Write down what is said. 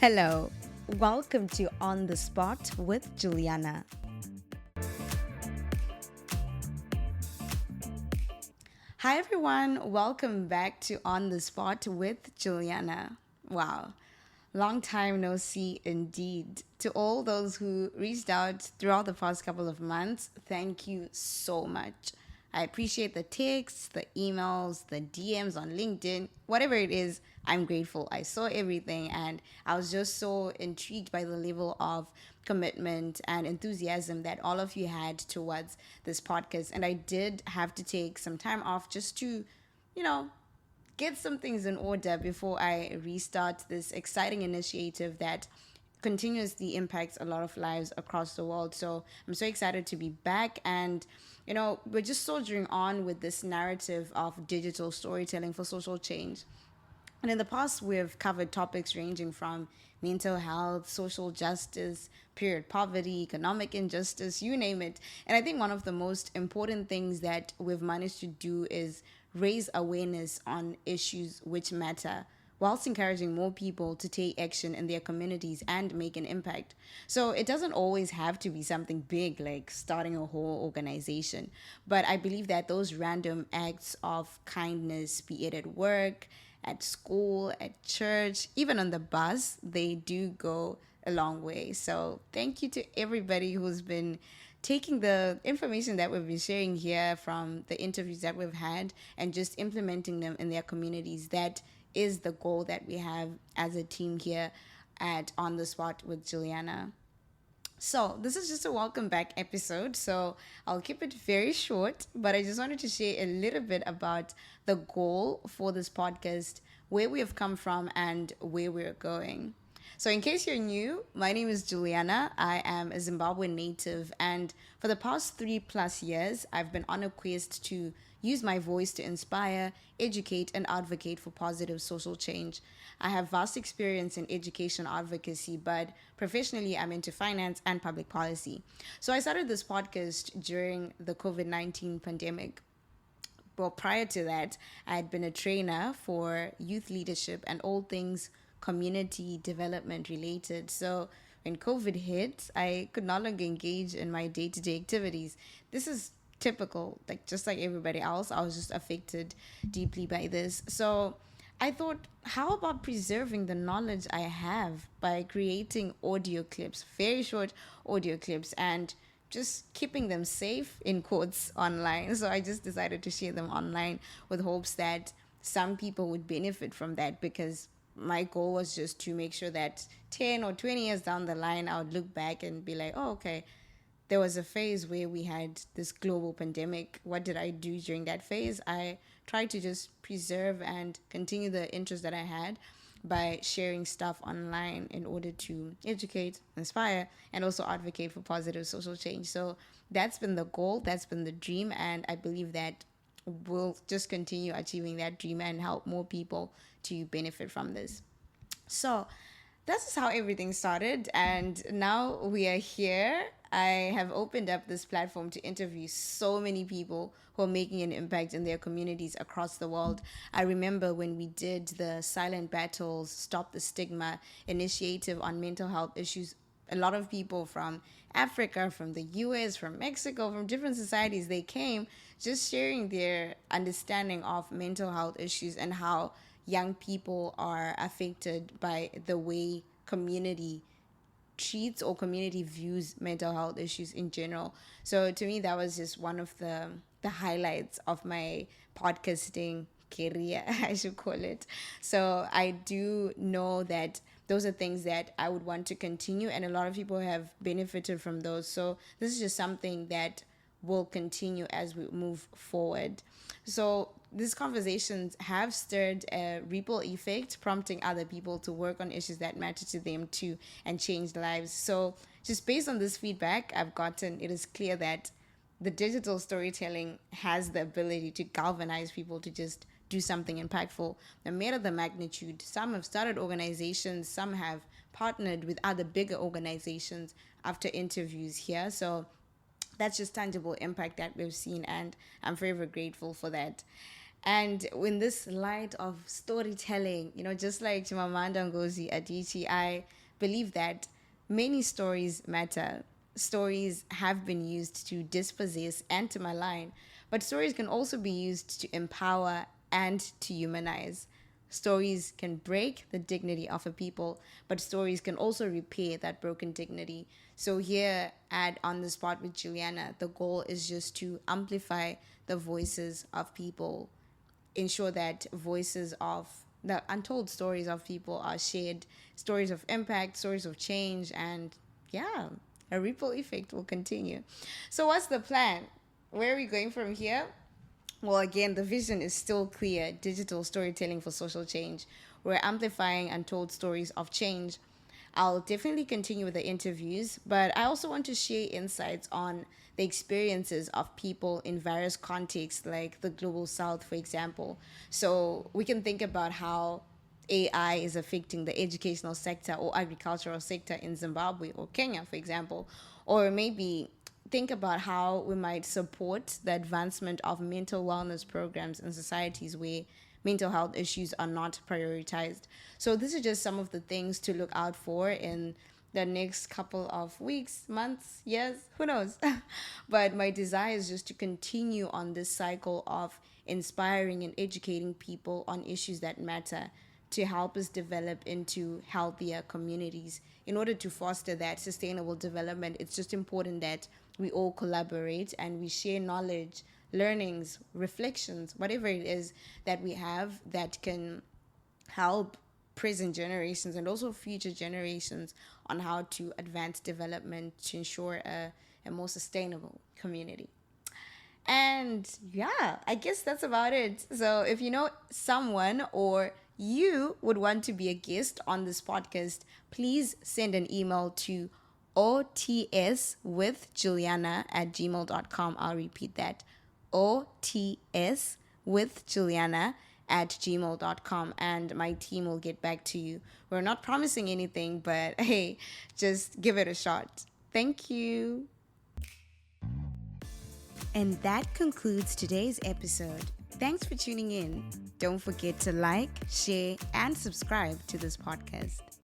Hello, welcome to On the Spot with Juliana. Hi everyone, welcome back to On the Spot with Juliana. Wow, long time no see indeed. To all those who reached out throughout the past couple of months, thank you so much. I appreciate the texts, the emails, the DMs on LinkedIn, whatever it is, I'm grateful. I saw everything and I was just so intrigued by the level of commitment and enthusiasm that all of you had towards this podcast. And I did have to take some time off just to, you know, get some things in order before I restart this exciting initiative that continuously impacts a lot of lives across the world. So I'm so excited to be back. And, we're just soldiering on with this narrative of digital storytelling for social change. And in the past, we've covered topics ranging from mental health, social justice, period poverty, economic injustice, you name it. And I think one of the most important things that we've managed to do is raise awareness on issues which matter, whilst encouraging more people to take action in their communities and make an impact. So it doesn't always have to be something big like starting a whole organization. But I believe that those random acts of kindness, be it at work, at school, at church, even on the bus, they do go a long way. So thank you to everybody who's been taking the information that we've been sharing here from the interviews that we've had and just implementing them in their communities. That is the goal that we have as a team here at On the Spot with Juliana. So, this is just a welcome back episode. So, I'll keep it very short, but I just wanted to share a little bit about the goal for this podcast, where we have come from, and where we're going. So, in case you're new, my name is Juliana. I am a Zimbabwean native, and for the past 3+ years, I've been on a quest to use my voice to inspire, educate, and advocate for positive social change. I have vast experience in education advocacy, but professionally, I'm into finance and public policy. So, I started this podcast during the COVID-19 pandemic. Well, prior to that, I had been a trainer for youth leadership and all things community development related. So when COVID hit, I could no longer engage in my day-to-day activities. This is typical, like just like everybody else. I was just affected deeply by this. So I thought, how about preserving the knowledge I have by creating audio clips, very short audio clips, and just keeping them safe in quotes online. So I just decided to share them online with hopes that some people would benefit from that, because my goal was just to make sure that 10 or 20 years down the line, I would look back and be like, oh, okay, there was a phase where we had this global pandemic. What did I do during that phase? I tried to just preserve and continue the interest that I had by sharing stuff online in order to educate, inspire, and also advocate for positive social change. So that's been the goal, that's been the dream, and I believe that we'll just continue achieving that dream and help more people to benefit from this. So that's how everything started, and now we are here. I have opened up this platform to interview so many people who are making an impact in their communities across the world. I remember when we did the Silent Battles Stop the Stigma initiative on mental health issues, a lot of people from Africa, from the US, from Mexico, from different societies, they came just sharing their understanding of mental health issues and how young people are affected by the way community treats or community views mental health issues in general. So to me, that was just one of the highlights of my podcasting career, I should call it. So I do know that those are things that I would want to continue, and a lot of people have benefited from those. So this is just something that will continue as we move forward. So these conversations have stirred a ripple effect, prompting other people to work on issues that matter to them too and change lives. So just based on this feedback I've gotten, it is clear that the digital storytelling has the ability to galvanize people to just do something impactful, no matter the magnitude. Some have started organizations, some have partnered with other bigger organizations after interviews here. So that's just tangible impact that we've seen, and I'm forever grateful for that. And in this light of storytelling, just like Chimamanda Ngozi Adichie, I believe that many stories matter. Stories have been used to dispossess and to malign, but stories can also be used to empower and to humanize. Stories can break the dignity of a people, but stories can also repair that broken dignity. So here at On the Spot with Juliana, the goal is just to amplify the voices of people, ensure that voices of the untold stories of people are shared, stories of impact, stories of change, and yeah, a ripple effect will continue. So, what's the plan? Where are we going from here? Well, again, the vision is still clear: digital storytelling for social change. We're amplifying untold stories of change. I'll definitely continue with the interviews, but I also want to share insights on the experiences of people in various contexts, like the global south, for example. So we can think about how AI is affecting the educational sector or agricultural sector in Zimbabwe or Kenya, for example, or maybe think about how we might support the advancement of mental wellness programs in societies where mental health issues are not prioritized. So, this is just some of the things to look out for in the next couple of weeks, months, years, who knows? But my desire is just to continue on this cycle of inspiring and educating people on issues that matter to help us develop into healthier communities. In order to foster that sustainable development, it's just important that we all collaborate and we share knowledge, learnings, reflections, whatever it is that we have that can help present generations and also future generations on how to advance development to ensure a more sustainable community. And yeah, I guess that's about it. So if you know someone or you would want to be a guest on this podcast, please send an email to otswithjuliana@gmail.com. I'll repeat that: otswithjuliana@gmail.com, and my team will get back to you. We're not promising anything, but hey, just give it a shot. Thank you. And that concludes today's episode. Thanks for tuning in. Don't forget to like, share, and subscribe to this podcast.